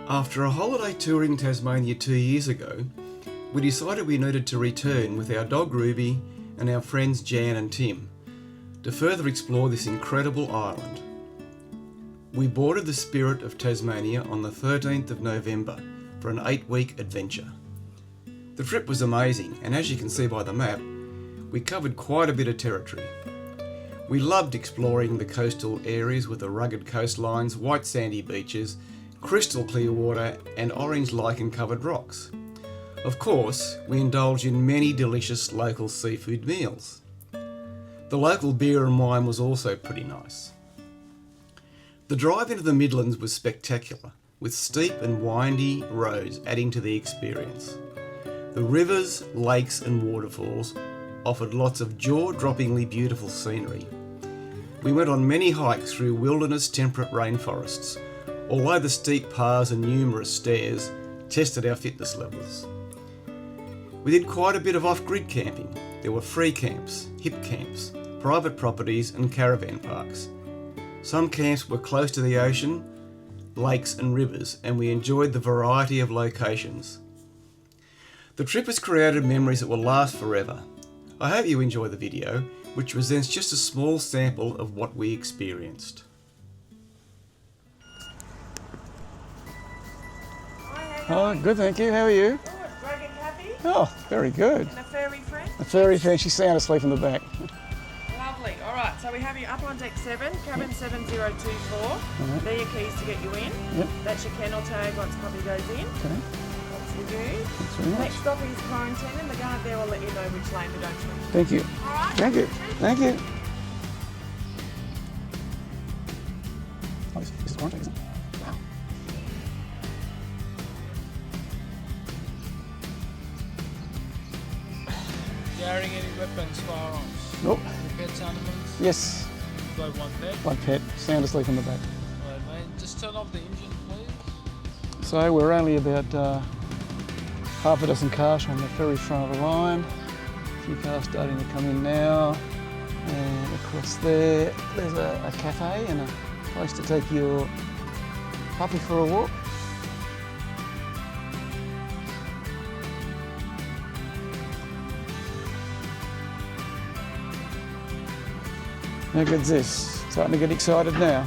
After a holiday tour in Tasmania 2 years ago, we decided we needed to return with our dog Ruby and our friends Jan and Tim to further explore this incredible island. We boarded the Spirit of Tasmania on the 13th of November for an 8-week adventure. The trip was amazing, and as you can see by the map, we covered quite a bit of territory. We loved exploring the coastal areas with the rugged coastlines, white sandy beaches, crystal clear water and orange lichen covered rocks. Of course, we indulged in many delicious local seafood meals. The local beer and wine was also pretty nice. The drive into the Midlands was spectacular, with steep and windy roads adding to the experience. The rivers, lakes and waterfalls offered lots of jaw-droppingly beautiful scenery. We went on many hikes through wilderness temperate rainforests, although the steep paths and numerous stairs tested our fitness levels. We did quite a bit of off-grid camping. There were free camps, hip camps, private properties and caravan parks. Some camps were close to the ocean, lakes and rivers, and we enjoyed the variety of locations. The trip has created memories that will last forever. I hope you enjoy the video, which presents just a small sample of what we experienced. Oh, good, thank you. How are you? Good. Dragon Cappy Oh, very good. and a furry friend. A fairy fan, she's sound asleep in the back. Lovely. All right, so we have you up on deck 7, cabin 7024. Alright. There are your keys to get you in. Yep. That's your kennel tag once puppy goes in. Okay, That's with you. thanks very much. Next stop is quarantine, and the guard there will let you know which lane to go to. Thank you. All right. Thank you. Thank you. Oh, this is orange, isn't it? Wow. Carrying any weapons, firearms? Nope. Any pets, animals? Yes, You've got one pet? one pet, sound asleep in the back. Alright, mate. Just turn off the engine, please. So we're only about half a dozen cars on the very front of the line. A few cars starting to come in now. And across there, there's a cafe and a place to take your puppy for a walk. How good's this? Starting to get excited now.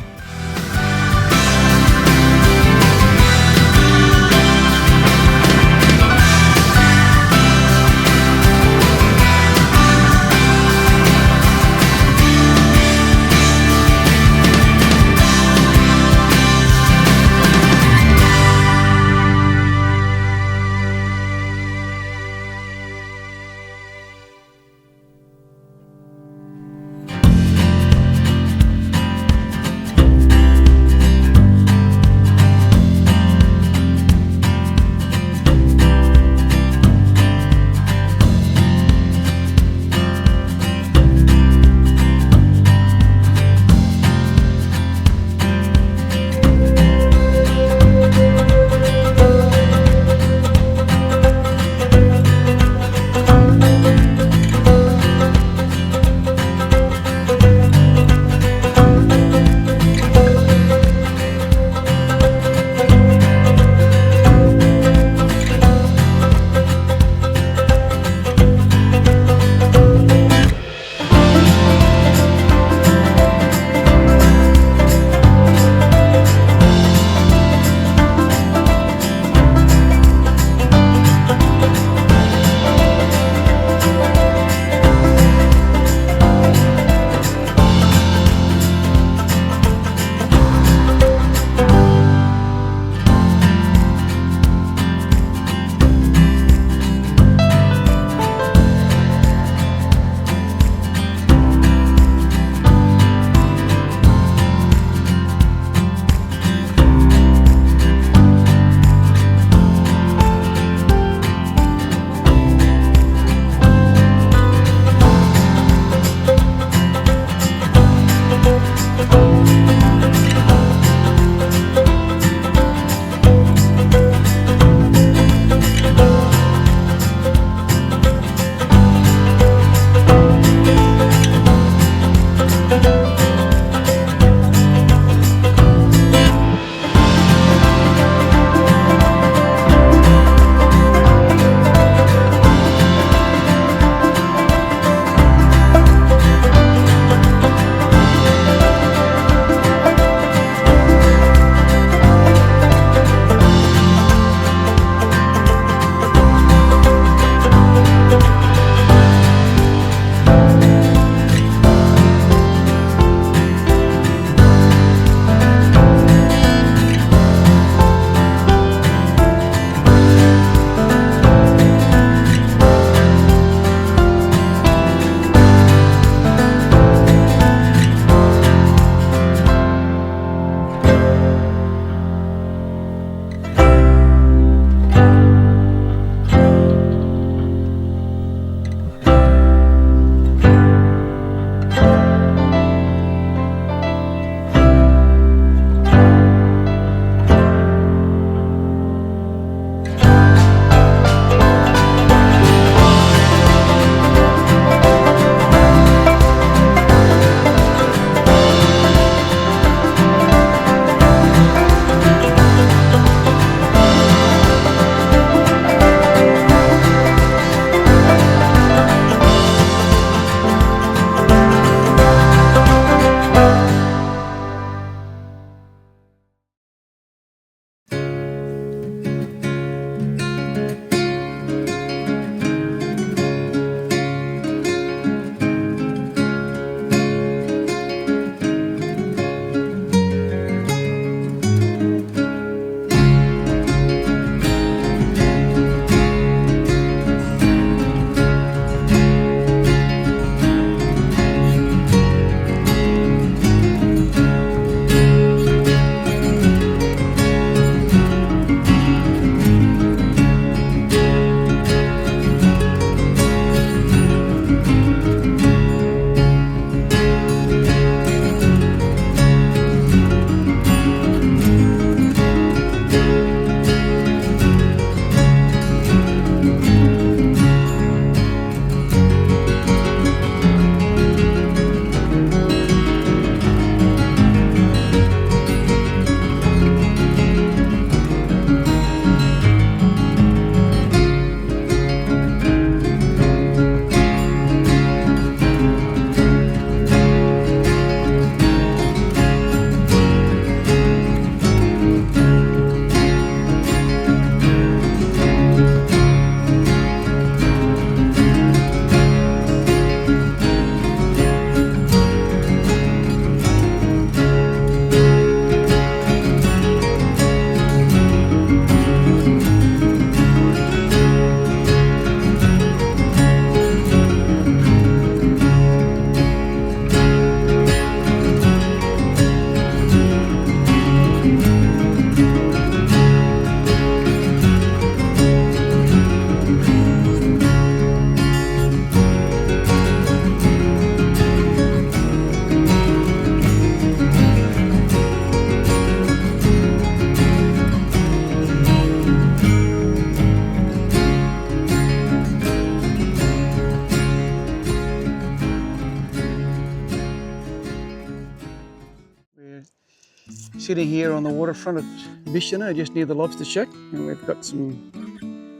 sitting here on the waterfront at Vishana, just near the lobster shack, and we've got some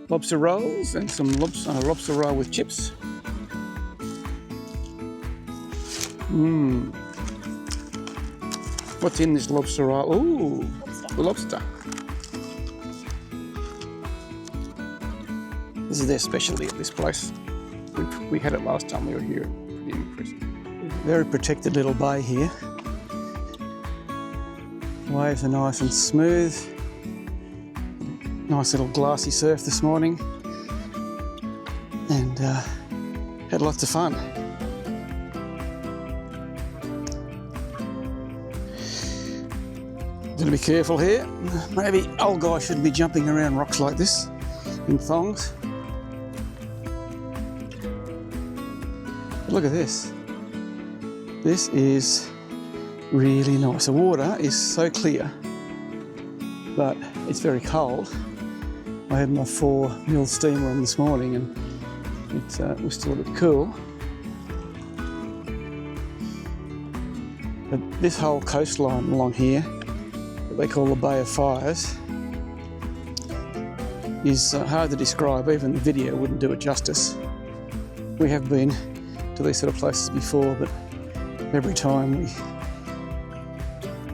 lobster rolls and some lobster roll with chips. What's in this lobster roll? Ooh, the lobster. This is their specialty at this place. We had it last time we were here. Pretty impressive. Very protected little bay here. Waves are nice and smooth. Nice little glassy surf this morning. And had lots of fun. Gotta be careful here. Maybe old guys shouldn't be jumping around rocks like this in thongs. But look at this. This is really nice. The water is so clear, but it's very cold. I had my 4 mil steamer on this morning and it was still a bit cool. But this whole coastline along here, that they call the Bay of Fires, is hard to describe. Even the video wouldn't do it justice. We have been to these sort of places before, but every time we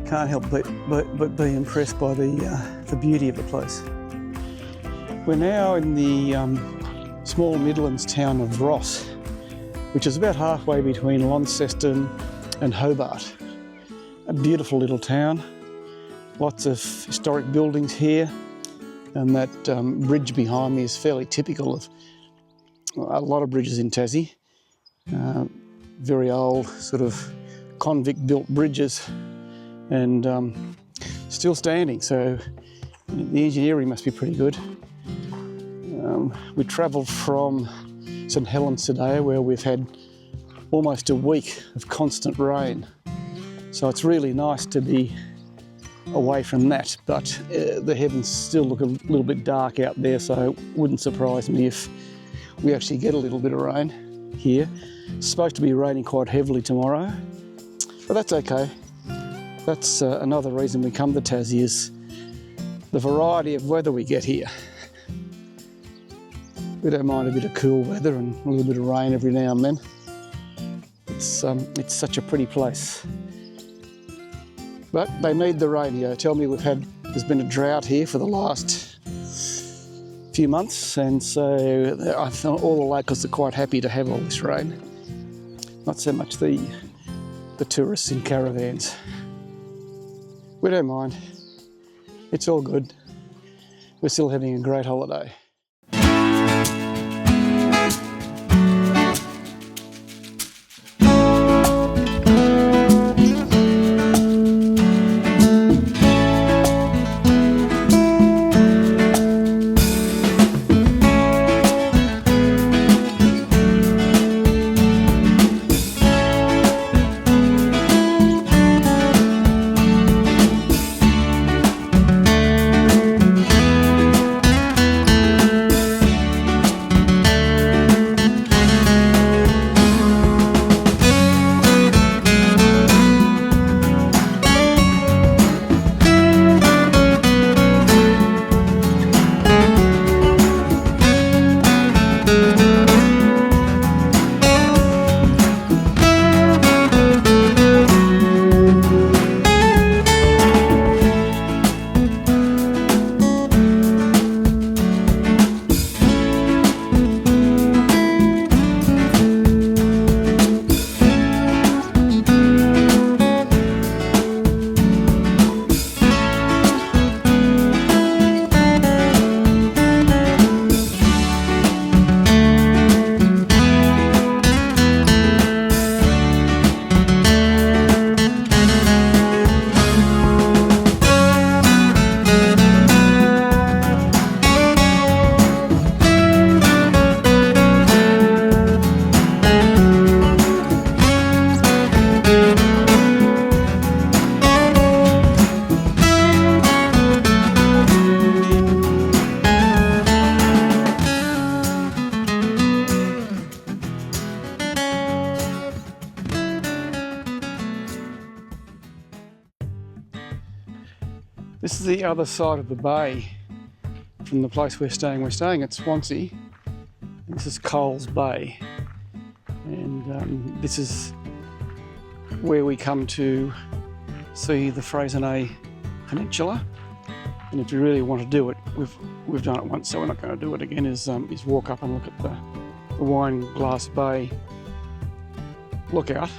can't help but be impressed by the beauty of the place. We're now in the small Midlands town of Ross, which is about halfway between Launceston and Hobart. A beautiful little town, lots of historic buildings here, and that bridge behind me is fairly typical of a lot of bridges in Tassie. Very old sort of convict built bridges and still standing, so the engineering must be pretty good. We travelled from St Helens today, where we've had almost a week of constant rain, so it's really nice to be away from that, but the heavens still look a little bit dark out there, so it wouldn't surprise me if we actually get a little bit of rain here. It's supposed to be raining quite heavily tomorrow, but that's okay. That's another reason we come to Tassie, is the variety of weather we get here. We don't mind a bit of cool weather and a little bit of rain every now and then. It's such a pretty place. But they need the rain here. Tell me there's been a drought here for the last few months, and so I thought all the locals are quite happy to have all this rain. Not so much the tourists in caravans. We don't mind. It's all good. We're still having a great holiday. the other side of the bay from the place we're staying. We're staying at Swansea. This is Coles Bay, and this is where we come to see the Freycinet Peninsula. And if you really want to do it, we've done it once, so we're not going to do it again. Is walk up and look at the Wineglass Bay lookout.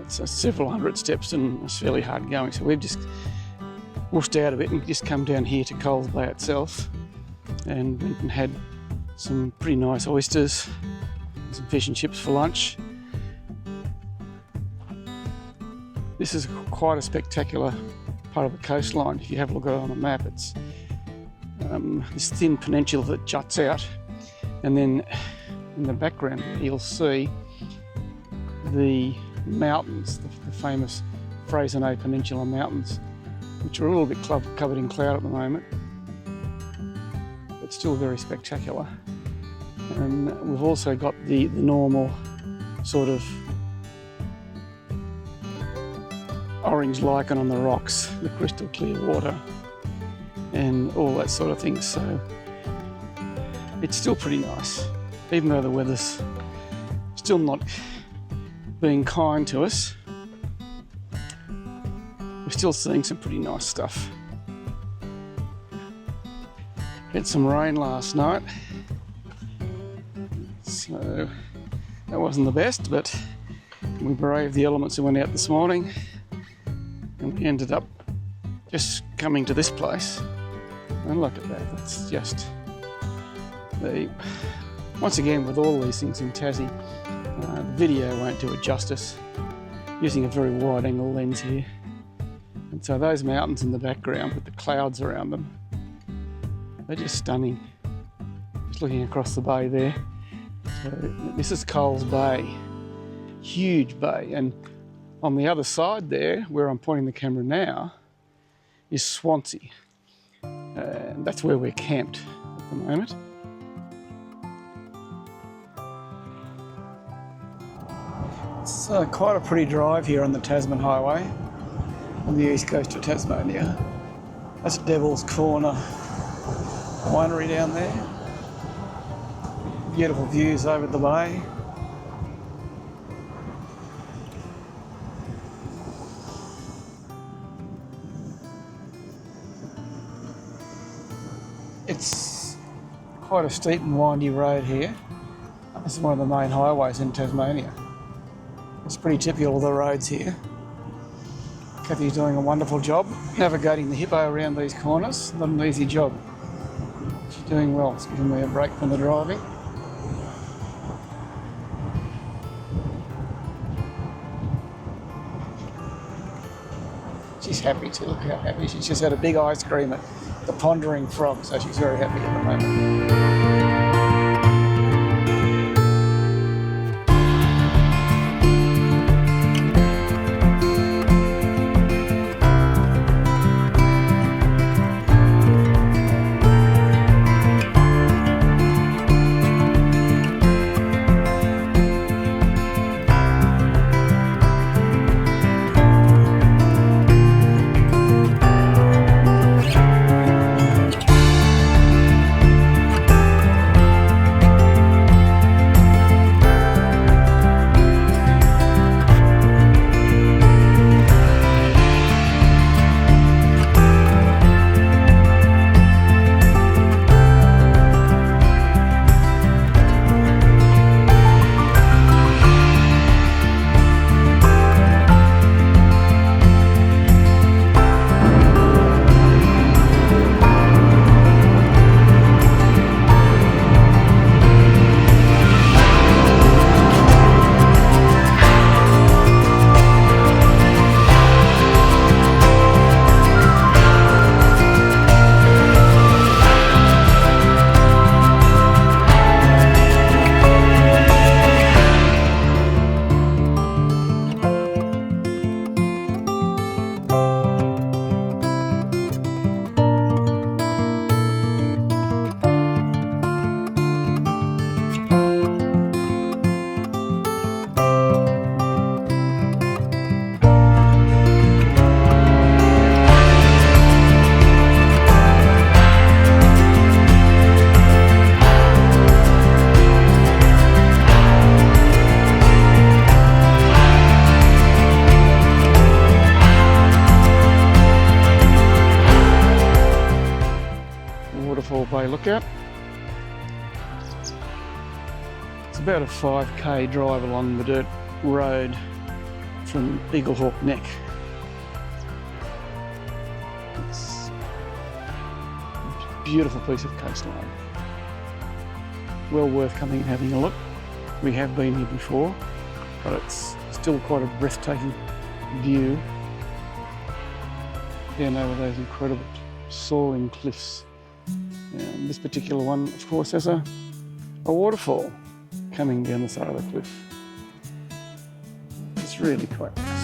It's several hundred steps and it's fairly hard going. So we've just whooshed out of it and just come down here to Coles Bay itself, and went and had some pretty nice oysters, some fish and chips for lunch. This is quite a spectacular part of the coastline. If you have a look at it on a map, it's this thin peninsula that juts out, and then in the background you'll see the mountains, the famous Freycinet Peninsula Mountains, which are a little bit covered in cloud at the moment, but still very spectacular. And we've also got the normal sort of orange lichen on the rocks, the crystal clear water, and all that sort of thing. So it's still pretty nice, even though the weather's still not being kind to us. We're still seeing some pretty nice stuff. Had some rain last night, so that wasn't the best, but we braved the elements and went out this morning, and we ended up just coming to this place. And look at that, that's just once again, with all these things in Tassie, the video won't do it justice, using a very wide angle lens here. And so those mountains in the background with the clouds around them, they're just stunning. Just looking across the bay there. So this is Coles Bay, huge bay, and on the other side there, where I'm pointing the camera now, is Swansea. And that's where we're camped at the moment. It's quite a pretty drive here on the Tasman Highway on the east coast of Tasmania. That's Devil's Corner winery down there. Beautiful views over the bay. It's quite a steep and windy road here. This is one of the main highways in Tasmania. It's pretty typical of the roads here. Kathy's doing a wonderful job navigating the hippo around these corners. Not an easy job. She's doing well. It's giving me a break from the driving. She's happy too. Look how happy. She's just had a big ice cream at the Pondering Frog, so she's very happy at the moment. waterfall bay lookout. It's about a 5k drive along the dirt road from Eaglehawk Neck. It's a beautiful piece of coastline. Well worth coming and having a look. We have been here before, but it's still quite a breathtaking view down over those incredible soaring cliffs. And this particular one, of course, has a waterfall coming down the side of the cliff. It's really quite nice.